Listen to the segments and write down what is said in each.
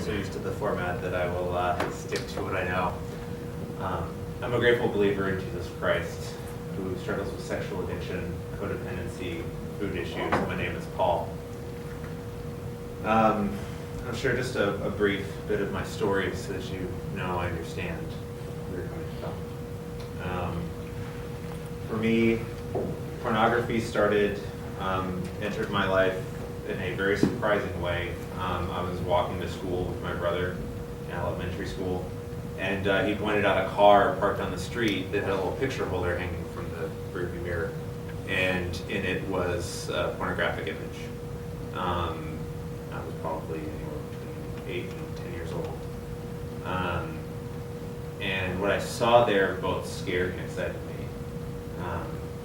so used to the format that I will stick to what I know. I'm a grateful believer in Jesus Christ, who struggles with sexual addiction, codependency, food issues. My name is Paul. I'll share just a brief bit of my story so that you know I understand where you're coming from. For me, pornography entered my life in a very surprising way. I was walking to school with my brother in elementary school, and he pointed out a car parked on the street that had a little picture holder hanging from the rearview mirror, and in it was a pornographic image. I was probably anywhere between 8 and 10 years old. And what I saw there both scared and excited me.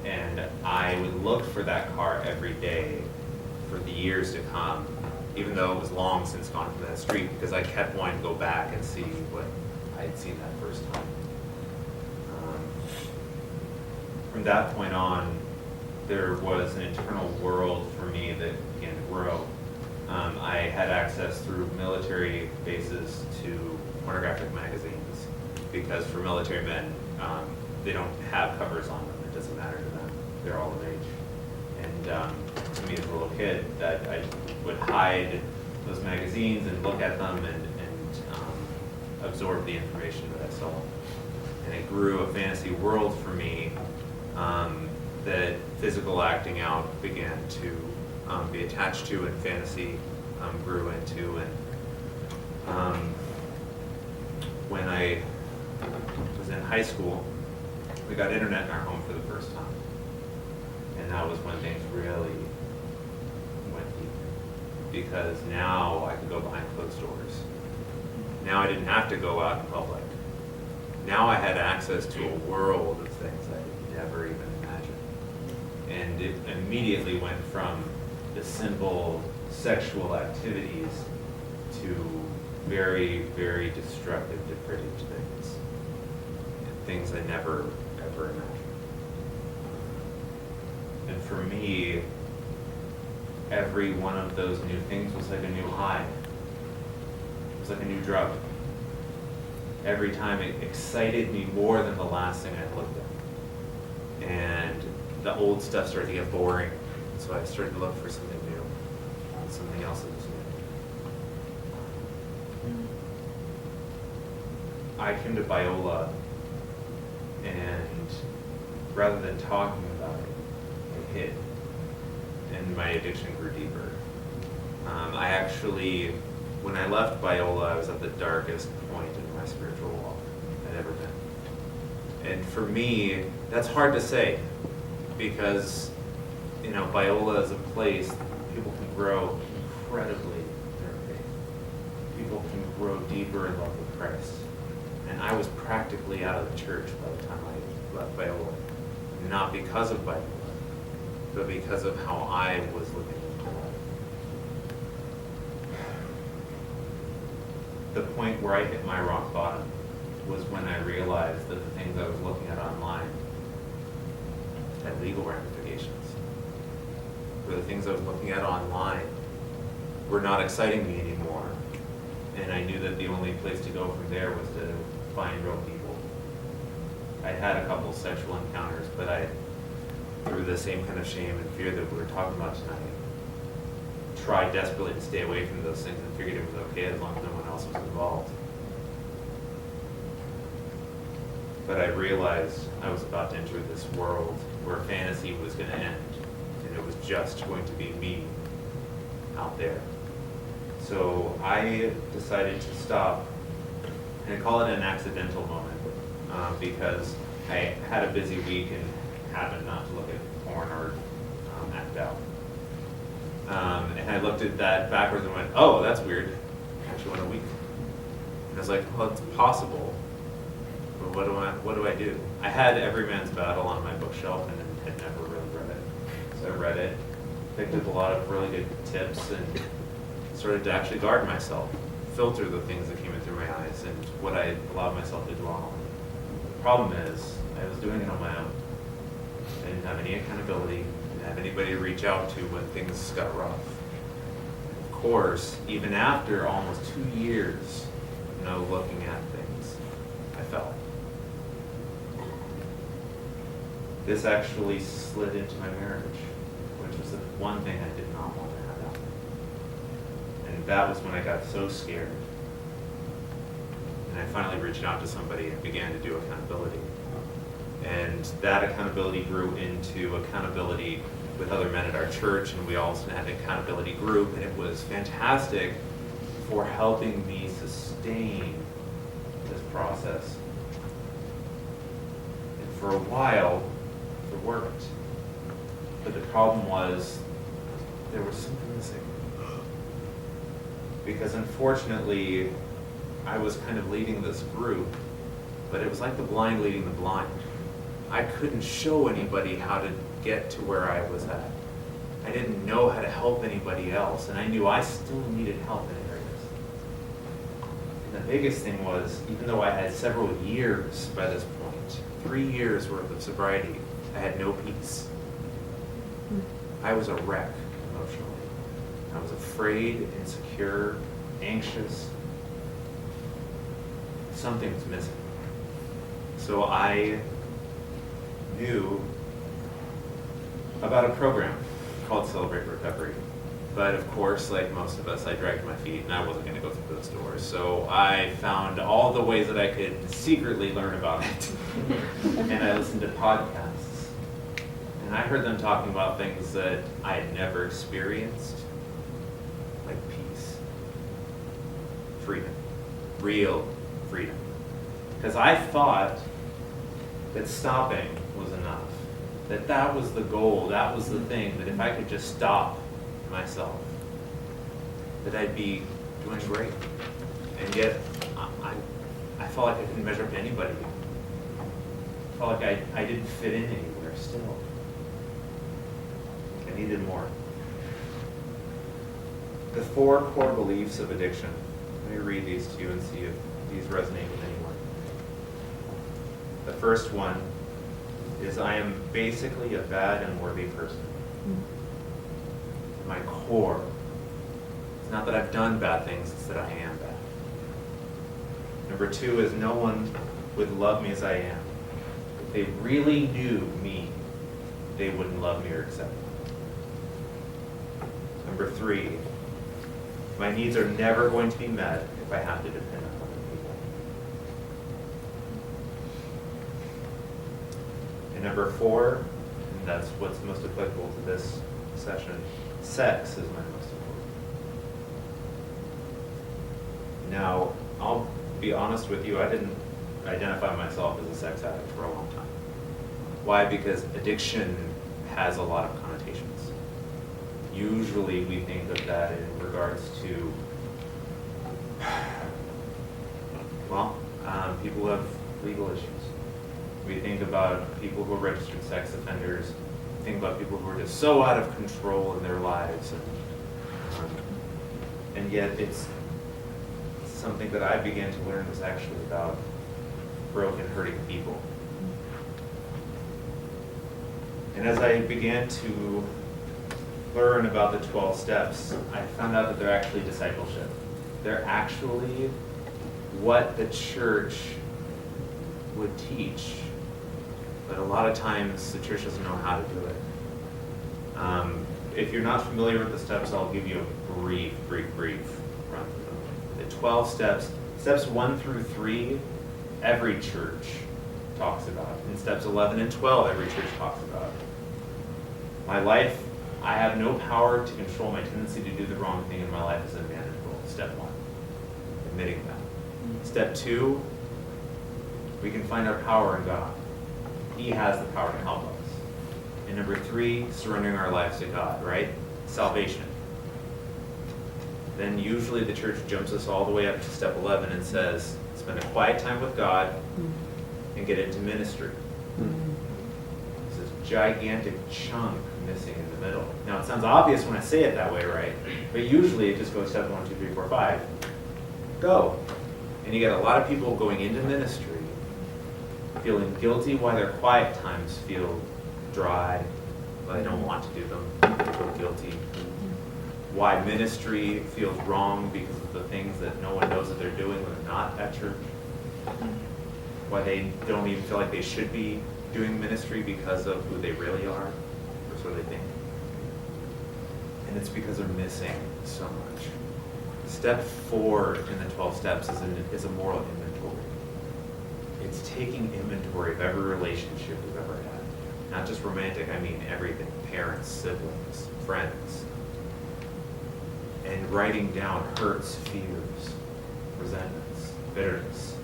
And I would look for that car every day for the years to come, even though it was long since gone from that street, because I kept wanting to go back and see what I had seen that first time. From that point on, there was an internal world for me that began to grow. I had access through military bases to pornographic magazines, because for military men, they don't have covers on them. It doesn't matter to them. They're all of age. And to me as a little kid, that I would hide those magazines and look at them and absorb the information that I saw. And it grew a fantasy world for me that physical acting out began to be attached to, and fantasy grew into. And when I was in high school, we got internet in our home for the first time. And that was when things really went deep, because now I could go behind closed doors. Now I didn't have to go out in public. Now I had access to a world of things I could never even imagine. And it immediately went from the simple sexual activities to very, very destructive, depraved things. And things I never, ever imagined. And for me, every one of those new things was like a new high. It was like a new drug. Every time it excited me more than the last thing I looked at. And the old stuff started to get boring. So I started to look for something new, something else that was new. I came to Biola, and rather than talking about it, it hit, and my addiction grew deeper. I actually, when I left Biola, I was at the darkest point in my spiritual walk I'd ever been. And for me, that's hard to say, because Biola is a place people can grow incredibly in their faith. People can grow deeper in love with Christ. And I was practically out of the church by the time I left Biola. Not because of Biola, but because of how I was living in my life. The point where I hit my rock bottom was when I realized that the things I was looking at online had legal ramifications. Where the things I was looking at online were not exciting me anymore. And I knew that the only place to go from there was to find real people. I had a couple sexual encounters, but through the same kind of shame and fear that we were talking about tonight, tried desperately to stay away from those things and figured it was okay as long as no one else was involved. But I realized I was about to enter this world where fantasy was going to end, and it was just going to be me out there. So I decided to stop, and I call it an accidental moment, because I had a busy week and happened not to look at porn or act out. And I looked at that backwards and went, oh, that's weird. I actually went a week. And I was like, well, it's possible, but what do I do? I had Every Man's Battle on my bookshelf and had never really read it. So I read it, picked up a lot of really good tips, and started to actually guard myself, filter the things that came in through my eyes and what I allowed myself to dwell on. The problem is, I was doing it on my own. I didn't have any accountability, didn't have anybody to reach out to when things got rough. Of course, even after almost 2 years, no looking at things, I fell. This actually slid into my marriage, which was the one thing I did not want to have happen. And that was when I got so scared. And I finally reached out to somebody and began to do accountability. And that accountability grew into accountability with other men at our church, and we also had an accountability group, and it was fantastic for helping me sustain this process. And for a while, it worked. But the problem was, there was something missing. Because unfortunately, I was kind of leading this group, but it was like the blind leading the blind. I couldn't show anybody how to get to where I was at. I didn't know how to help anybody else, and I knew I still needed help in areas. And the biggest thing was, even though I had several years by this point, 3 years worth of sobriety, I had no peace. I was a wreck emotionally. I was afraid, insecure, anxious. Something was missing. So I knew about a program called Celebrate Recovery. But of course, like most of us, I dragged my feet and I wasn't going to go through those doors. So I found all the ways that I could secretly learn about it. And I listened to podcasts. And I heard them talking about things that I had never experienced, like peace, freedom, real freedom. Because I thought that stopping was enough, that was the goal, that was the thing, that if I could just stop myself, that I'd be doing great. And yet, I felt like I couldn't measure up to anybody. I felt like I didn't fit in anywhere still. I needed more. The 4 core beliefs of addiction. Let me read these to you and see if these resonate with anyone. The first one is, I am basically a bad and unworthy person. My core. It's not that I've done bad things, it's that I am bad. Number 2 is, no one would love me as I am. If they really knew me, they wouldn't love me or accept me. Number 3, my needs are never going to be met if I have to depend on other people. And number 4, and that's what's most applicable to this session, sex is my most important. Now, I'll be honest with you, I didn't identify myself as a sex addict for a long time. Why? Because addiction has a lot of connotations. Usually we think of that in regards to, people who have legal issues. We think about people who are registered sex offenders. We think about people who are just so out of control in their lives. And yet it's something that I began to learn was actually about broken, hurting people. And as I began to learn about the 12 steps, I found out that they're actually discipleship. They're actually what the church would teach, but a lot of times the church doesn't know how to do it. If you're not familiar with the steps, I'll give you a brief run through them. The 12 steps, steps 1 through 3, every church talks about. In steps 11 and 12, every church talks about. My life, I have no power to control my tendency to do the wrong thing in my life is unmanageable. Step 1, admitting that. Step 2, we can find our power in God. He has the power to help us. And number 3, surrendering our lives to God, right? Salvation. Then usually the church jumps us all the way up to step 11 and says, spend a quiet time with God and get into ministry. There's this gigantic chunk missing in the middle. Now it sounds obvious when I say it that way, right? But usually it just goes step 1, 2, 3, 4, 5. Go. And you get a lot of people going into ministry feeling guilty why their quiet times feel dry, but they don't want to do them. They feel guilty. why ministry feels wrong because of the things that no one knows that they're doing when they're not at church. Why they don't even feel like they should be doing ministry because of who they really are, or so they think. And it's because they're missing so much. Step 4 in the 12 steps is a moral inventory. It's taking inventory of every relationship we've ever had. Not just romantic, I mean everything. Parents, siblings, friends. And writing down hurts, fears, resentments, bitterness.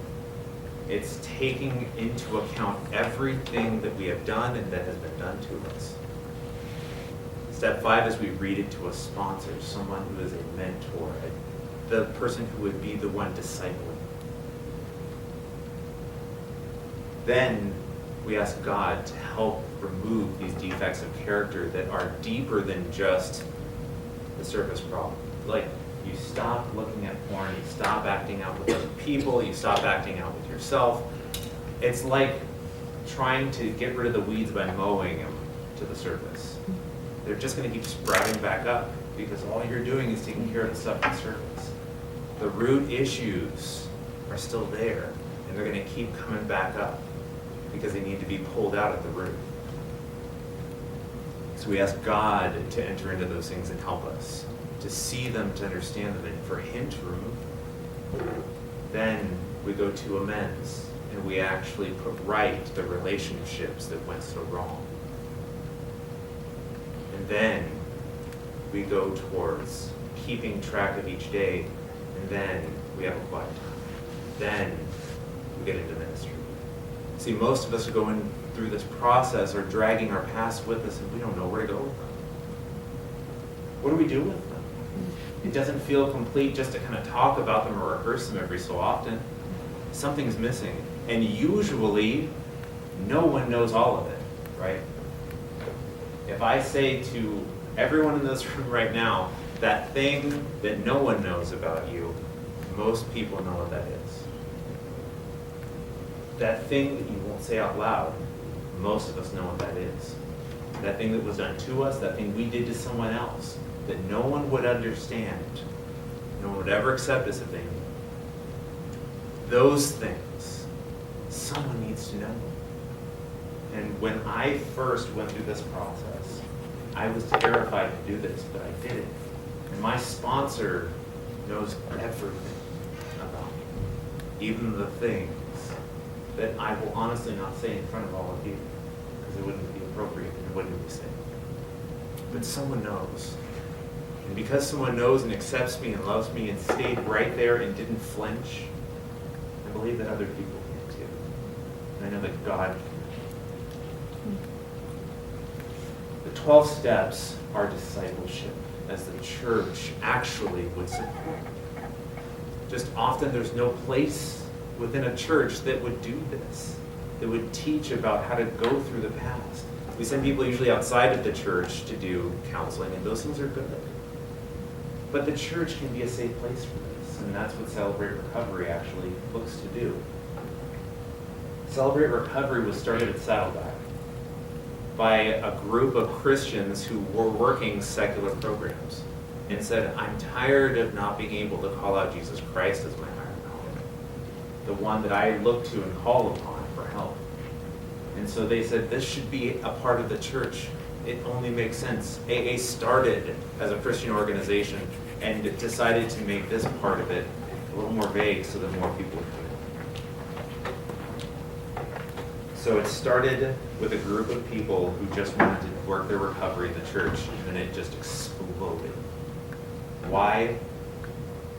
It's taking into account everything that we have done and that has been done to us. Step 5 is we read it to a sponsor, someone who is a mentor, the person who would be the one discipling. Then we ask God to help remove these defects of character that are deeper than just the surface problem. Like, you stop looking at porn, you stop acting out with other people, you stop acting out with yourself. It's like trying to get rid of the weeds by mowing them to the surface. They're just going to keep sprouting back up because all you're doing is taking care of the stuff on the surface. The root issues are still there, and they're going to keep coming back up because they need to be pulled out at the root. So we ask God to enter into those things and help us, to see them, to understand them, and for Him to remove them. Then we go to amends, and we actually put right the relationships that went so wrong. And then we go towards keeping track of each day, and then we have a quiet time. Then we get into ministry. See, most of us are going through this process or dragging our past with us, and we don't know where to go with them. What do we do with them? It doesn't feel complete just to kind of talk about them or rehearse them every so often. Something's missing. And usually, no one knows all of it, right? If I say to everyone in this room right now, that thing that no one knows about you, most people know what that is. That thing that you won't say out loud, most of us know what that is. That thing that was done to us, that thing we did to someone else, that no one would understand, no one would ever accept as a thing. Those things, someone needs to know. And when I first went through this process, I was terrified to do this, but I did it. And my sponsor knows everything about me, even the things that I will honestly not say in front of all of you, because it wouldn't be appropriate and it wouldn't be safe. But someone knows. And because someone knows and accepts me and loves me and stayed right there and didn't flinch, I believe that other people can too. And I know that God can. The 12 steps are discipleship, as the church actually would support. Just often there's no place within a church that would do this, that would teach about how to go through the past. We send people usually outside of the church to do counseling, and those things are good. But the church can be a safe place for this, and that's what Celebrate Recovery actually looks to do. Celebrate Recovery was started at Saddleback by a group of Christians who were working secular programs and said, I'm tired of not being able to call out Jesus Christ as my higher power, the one that I look to and call upon for help. And so they said, this should be a part of the church. It only makes sense. AA started as a Christian organization and decided to make this part of it a little more vague so that more people would come in. So it started with a group of people who just wanted to work their recovery in the church, and then it just exploded. Why?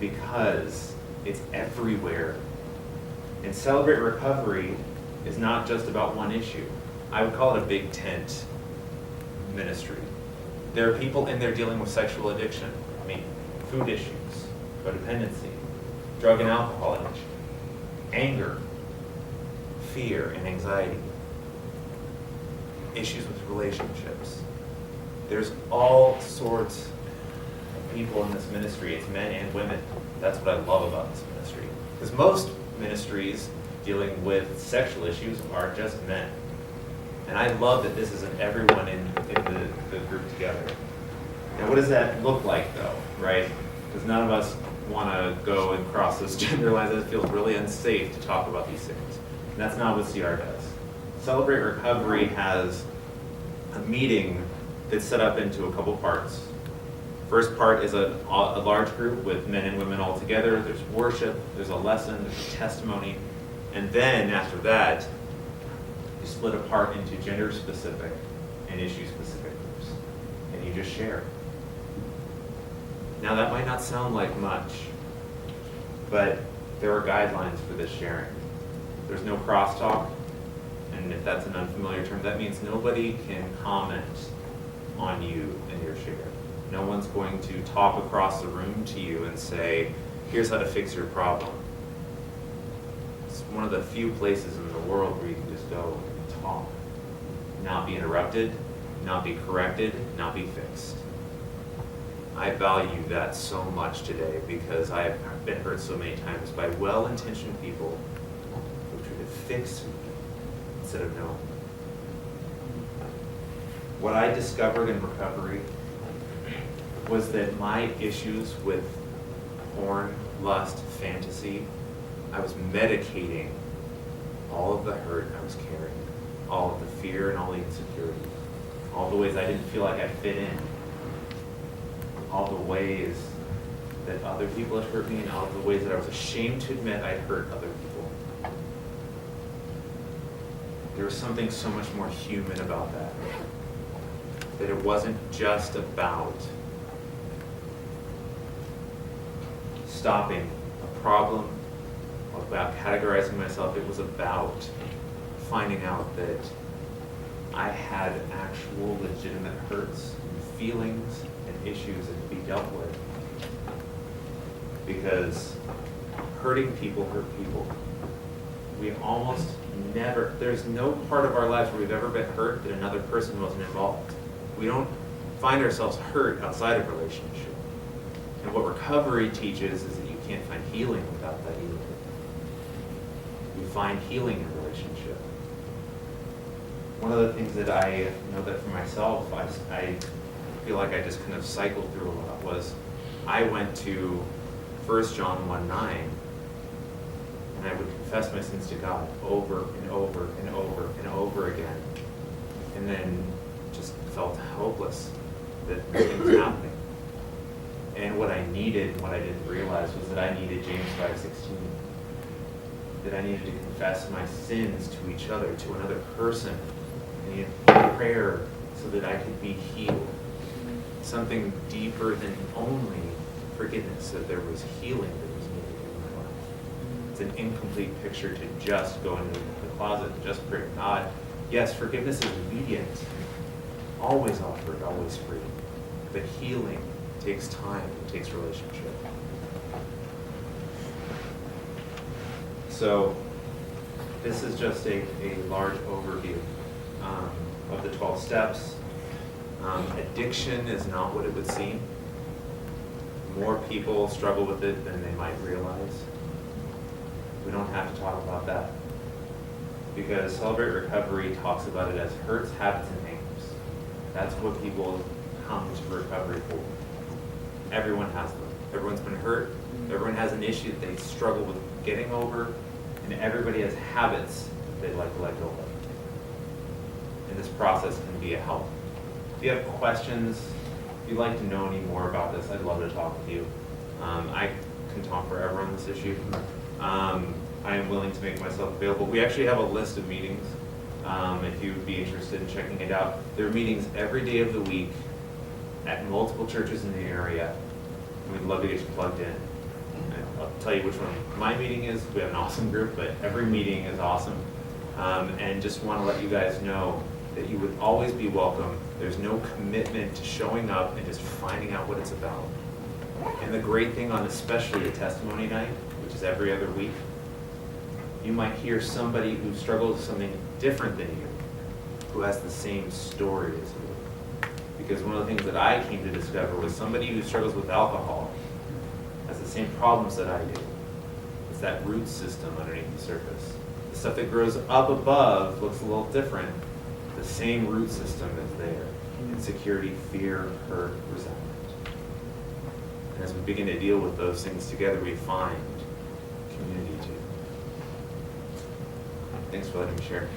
Because it's everywhere. And Celebrate Recovery is not just about one issue. I would call it a big tent ministry. There are people in there dealing with sexual addiction, food issues, codependency, drug and alcohol addiction, anger, fear and anxiety, issues with relationships. There's all sorts of people in this ministry. It's men and women. That's what I love about this ministry. Because most ministries dealing with sexual issues are just men. And I love that this isn't everyone in the group together. Now, what does that look like, though, right? Because none of us want to go and cross those gender lines. It feels really unsafe to talk about these things. And that's not what CR does. Celebrate Recovery has a meeting that's set up into a couple parts. First part is a large group with men and women all together. There's worship, there's a lesson, there's a testimony. And then after that, you split apart into gender-specific and issue-specific groups. And you just share. Now that might not sound like much, but there are guidelines for this sharing. There's no crosstalk, and if that's an unfamiliar term, that means nobody can comment on you and your share. No one's going to talk across the room to you and say, here's how to fix your problem. It's one of the few places in the world where you can just go and talk, not be interrupted, not be corrected, not be fixed. I value that so much today because I have been hurt so many times by well-intentioned people who try to fix me instead of know. What I discovered in recovery was that my issues with porn, lust, fantasy, I was medicating all of the hurt I was carrying, all of the fear and all the insecurity, all the ways I didn't feel like I fit in, all the ways that other people had hurt me, and all the ways that I was ashamed to admit I'd hurt other people. There was something so much more human about that it wasn't just about stopping a problem, about categorizing myself. It was about finding out that I had actual legitimate hurts and feelings and issues that to be dealt with. Because hurting people hurt people. We almost never, there's no part of our lives where we've ever been hurt that another person wasn't involved. We don't find ourselves hurt outside of relationship. And what recovery teaches is that you can't find healing without that either. You find healing in relationship. One of the things that I know that for myself, I feel like I just kind of cycled through a lot was I went to 1 John 1:9, and I would confess my sins to God over and over and over and over again, and then just felt hopeless that nothing was happening. And what I needed, and what I didn't realize, was that I needed James 5:16. That I needed to confess my sins to each other, to another person. I needed prayer so that I could be healed. Something deeper than only forgiveness, that there was healing that was needed in my life. It's an incomplete picture to just go into the closet and just pray to God. Yes, forgiveness is immediate, always offered, always free. But healing takes time, it takes relationship. So this is just a large overview of the 12 steps. Addiction is not what it would seem. More people struggle with it than they might realize. We don't have to talk about that because Celebrate Recovery talks about it as hurts, habits, and names. That's what people come to recovery for. Everyone has them. Everyone's been hurt. Everyone has an issue that they struggle with getting over, and everybody has habits that they like to let go of. And this process can be a help. If you have questions, if you'd like to know any more about this, I'd love to talk with you. I can talk forever on this issue. I am willing to make myself available. We actually have a list of meetings if you would be interested in checking it out. There are meetings every day of the week at multiple churches in the area. We'd love to get you plugged in. I'll tell you which one my meeting is. We have an awesome group, but every meeting is awesome. And just want to let you guys know that you would always be welcome. There's no commitment to showing up and just finding out what it's about. And the great thing on especially a testimony night, which is every other week, you might hear somebody who struggles with something different than you, who has the same story as you. Because one of the things that I came to discover was somebody who struggles with alcohol has the same problems that I do. It's that root system underneath the surface. The stuff that grows up above looks a little different. The same root system is there. Insecurity, fear, hurt, resentment. as we begin to deal with those things together, we find community too. Thanks for letting me share.